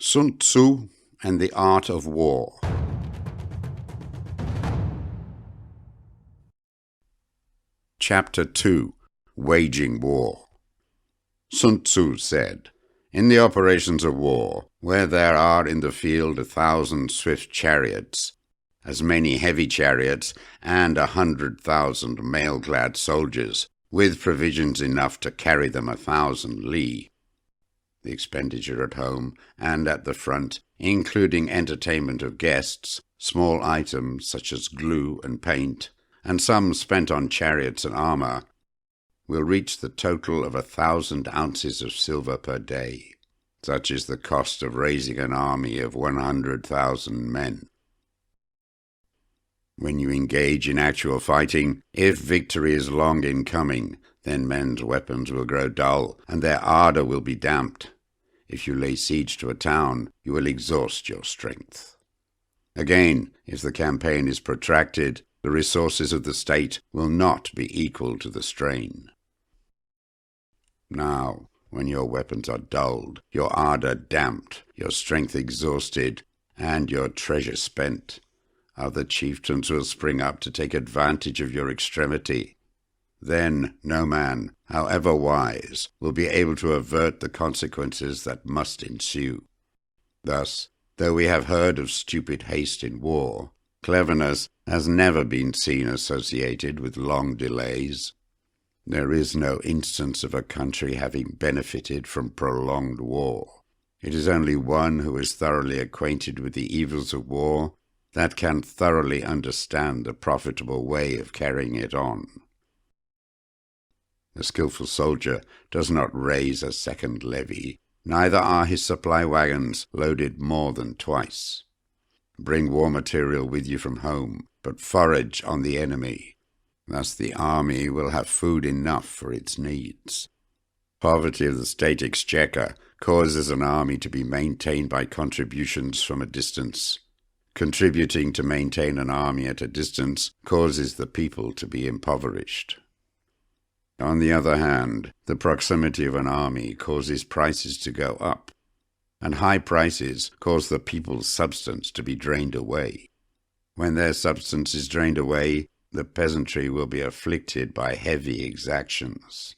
Sun Tzu and the Art of War. Chapter 2. Waging War. Sun Tzu said, "In the operations of war, where there are in the field 1,000 swift chariots, as many heavy chariots, and 100,000 mail-clad soldiers, with provisions enough to carry them 1,000 li, the expenditure at home and at the front, including entertainment of guests, small items such as glue and paint, and some spent on chariots and armour, will reach the total of 1,000 ounces of silver per day. Such is the cost of raising an army of 100,000 men. When you engage in actual fighting, if victory is long in coming, then men's weapons will grow dull, and their ardour will be damped. If you lay siege to a town, you will exhaust your strength. Again, if the campaign is protracted, the resources of the state will not be equal to the strain. Now, when your weapons are dulled, your ardour damped, your strength exhausted, and your treasure spent, other chieftains will spring up to take advantage of your extremity. Then no man, however wise, will be able to avert the consequences that must ensue. Thus, though we have heard of stupid haste in war, cleverness has never been seen associated with long delays. There is no instance of a country having benefited from prolonged war. It is only one who is thoroughly acquainted with the evils of war that can thoroughly understand the profitable way of carrying it on. The skilful soldier does not raise a second levy, neither are his supply wagons loaded more than twice. Bring war material with you from home, but forage on the enemy. Thus the army will have food enough for its needs. Poverty of the state exchequer causes an army to be maintained by contributions from a distance. Contributing to maintain an army at a distance causes the people to be impoverished. On the other hand, the proximity of an army causes prices to go up, and high prices cause the people's substance to be drained away. When their substance is drained away, the peasantry will be afflicted by heavy exactions.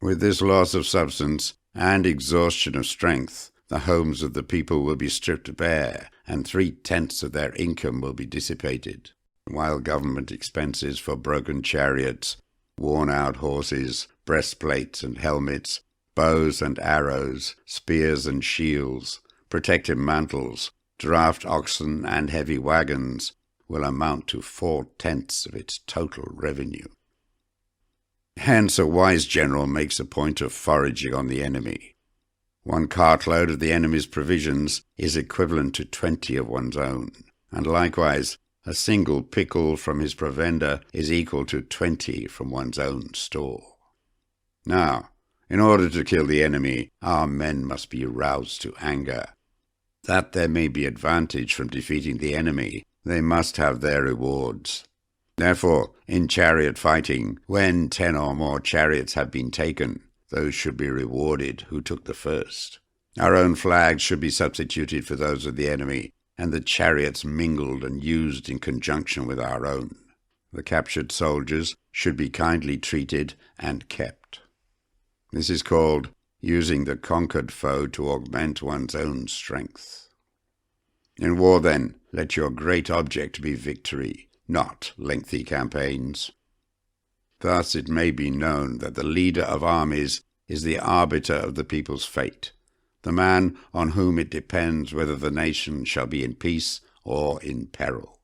With this loss of substance and exhaustion of strength, the homes of the people will be stripped bare, and 3/10 of their income will be dissipated, while government expenses for broken chariots, worn-out horses, breastplates and helmets, bows and arrows, spears and shields, protective mantles, draft oxen and heavy wagons will amount to 4/10 of its total revenue. Hence a wise general makes a point of foraging on the enemy. 1 cartload of the enemy's provisions is equivalent to 20 of one's own, and likewise a single pickle from his provender is equal to 20 from one's own store. Now, in order to kill the enemy, our men must be roused to anger. That there may be advantage from defeating the enemy, they must have their rewards. Therefore, in chariot fighting, when 10 or more chariots have been taken, those should be rewarded who took the first. Our own flags should be substituted for those of the enemy, and the chariots mingled and used in conjunction with our own. The captured soldiers should be kindly treated and kept. This is called using the conquered foe to augment one's own strength. In war, then, let your great object be victory, not lengthy campaigns. Thus it may be known that the leader of armies is the arbiter of the people's fate, the man on whom it depends whether the nation shall be in peace or in peril.